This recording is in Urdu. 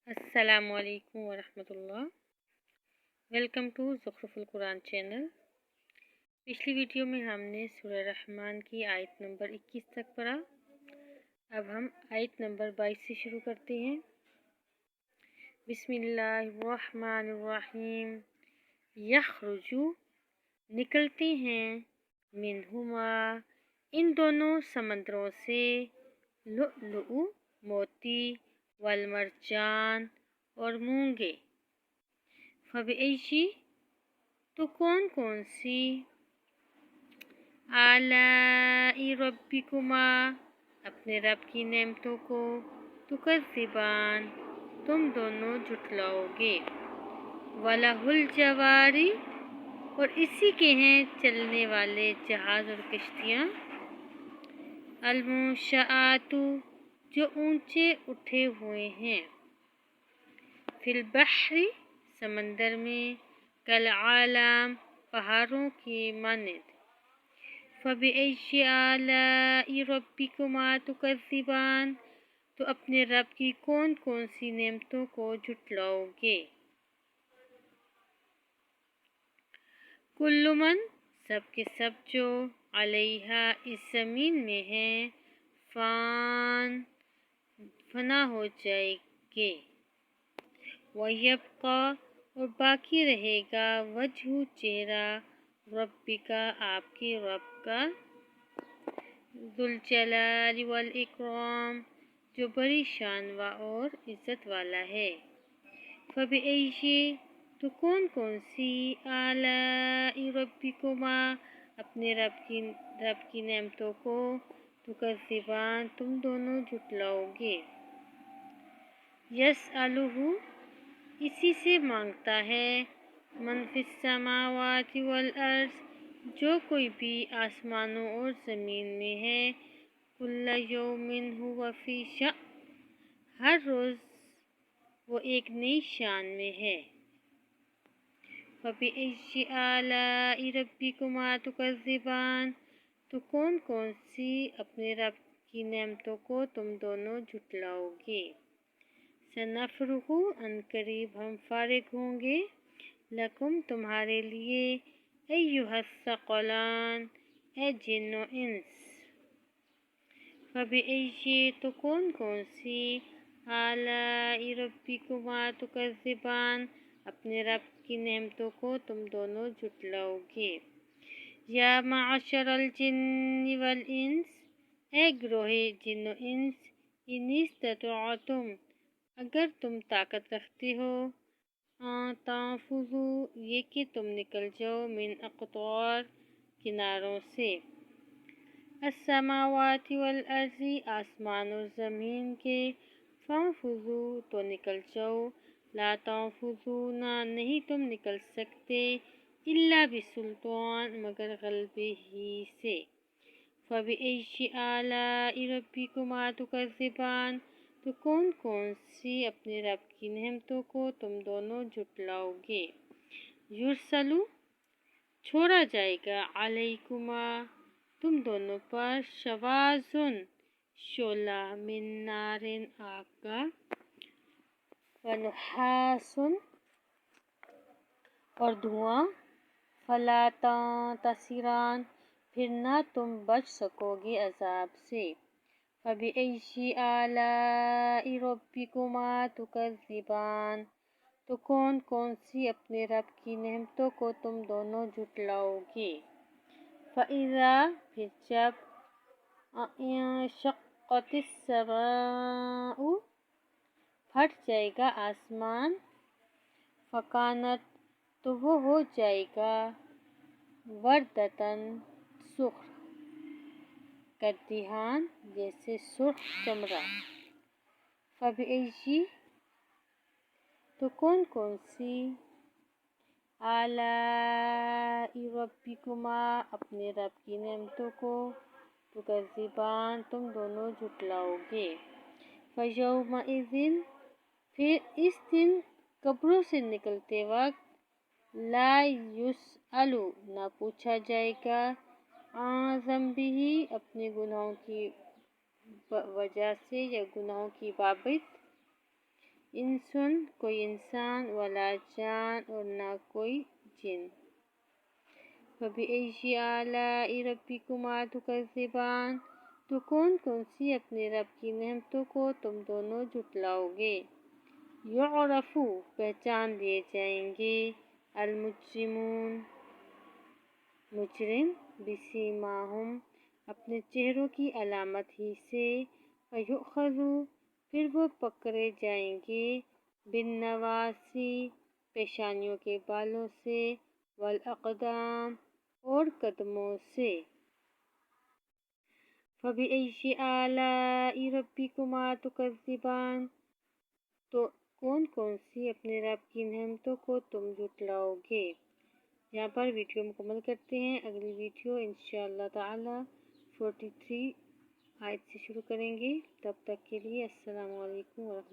السلام علیکم ورحمۃ اللہ۔ ویلکم ٹو زخرف القرآن چینل۔ پچھلی ویڈیو میں ہم نے سورہ رحمان کی آیت نمبر 21 تک پڑھا۔ اب ہم آیت نمبر 22 سے شروع کرتے ہیں۔ بسم اللہ الرحمن الرحیم۔ یخرج نکلتے ہیں، منہما ان دونوں سمندروں سے، لؤلؤ موتی، والمرجان اور مونگے، فبأي تو کون کون سی، آلاء ربکما اپنے رب کی نعمتوں کو، تکذبان تم دونوں جھٹلاؤ گے، وَلَهُ الْجَوَارِ اور اسی کے ہیں چلنے والے جہاز اور کشتیاں، المنشآت جو اونچے اٹھے ہوئے ہیں، فی البحر سمندر میں، کالعالم پہاڑوں کی مانند، فبأي آلاء ربکما تکذبان تو اپنے رب کی کون کون سی نعمتوں کو جھٹلاؤ گے۔ کل من سب کے سب جو، علیہا اس زمین میں ہیں، فان فنا ہو جائے گے، وَيَبْقَى اور باقی رہے گا، وجہ چہرہ، ربک آپ کے رب کا، ذو الجلال والاکرام جو بڑی شان اور عزت والا ہے، فبأي تو کون کون سی، آلاء ربکما اپنے رب کی نعمتوں کو، تکذبان تم دونوں جھٹلاؤ گے۔ یسألہ اسی سے مانگتا ہے، من فی السماوات والارض جو کوئی بھی آسمانوں اور زمین میں ہے، کل یوم ہوا فی شأن ہر روز وہ ایک نئی شان میں ہے، فبأي آلاء ربکما تکذبان تو کون کون سی اپنے رب کی نعمتوں کو تم دونوں جھٹلاؤ گے۔ سنفرغ عنقریب ہم فارغ ہوں گے، لکم تمہارے لیے، ایھا الثقلان اے جن و انس، فبأي تو کون کون سی، آلاء ربکما تکذبان اپنے رب کی نعمتوں کو تم دونوں جھٹلاؤ گے۔ یا معشر الجن والانس اے گروہ جن و انس، ان استطعتم اگر تم طاقت رکھتے ہو، تنفذوا یہ کہ تم نکل جاؤ، من اقطار کناروں سے، السماوات والارض آسمان اور زمین کے، فانفذوا تو نکل جاؤ، لا تنفذون نہیں تم نکل سکتے، الا بسلطان مگر غلبے ہی سے، فبأي آلاء ربکما تکذبان تو کون کون سی اپنے رب کی نعمتوں کو تم دونوں جھٹلاؤ گے۔ یرسلوا چھوڑا جائے گا، علیکما تم دونوں پر، شواظ شعلہ، من نار آگ کا، ونحاس اور دھواں، فلا تنتصران پھر نہ تم بچ سکو گے عذاب سے، فبأي آلاء ربکما تکذبان تو کون کون سی اپنے رب کی نعمتوں کو تم دونوں جھٹلاؤ گے۔ فَإِذَا پھر جب، انشقت السماء پھٹ جائے گا آسمان، فکانت تو وہ ہو جائے گا، وردۃً سرخ، کالدہان جیسے سرخ چمڑا، فبأي تو کون کون سی، آلاء ربکما اپنے رب کی نعمتوں کو، تکذبان تم دونوں جھٹلاؤ گے۔ فیومئذ پھر اس دن قبروں سے نکلتے وقت، لا یسأل نہ پوچھا جائے گا، عن ذنبہ اپنے گناہوں کی وجہ سے یا گناہوں کی بابت، انسن کوئی انسان ولا جان اور نہ کوئی جن۔ فَبِأَيِّ آلَاءِ رَبِّكُمَا تُكَذِّبَانِ، تو کون کون سی اپنے رب کی نعمتوں کو تم دونوں جھٹلاؤ گے۔ یعرف، پہچان لیے جائیں گے، المجرمون، مجرم، بسیماہم، اپنے چہروں کی علامت ہی سے، فیؤخذ، پھر وہ پکڑے جائیں گے، بالنواصی، پیشانیوں کے بالوں سے، والاقدام، اور قدموں سے۔ فَبِأَيِّ آلَاءِ رَبِّكُمَا تُكَذِّبَانِ، تو کون کون سی اپنے رب کی نعمتوں کو تم جھٹلاؤ گے۔ یہاں پر ویڈیو مکمل کرتے ہیں، اگلی ویڈیو انشاءاللہ تعالی 43 آیت سے شروع کریں گے۔ تب تک کے لیے السلام علیکم ورحمۃ اللہ۔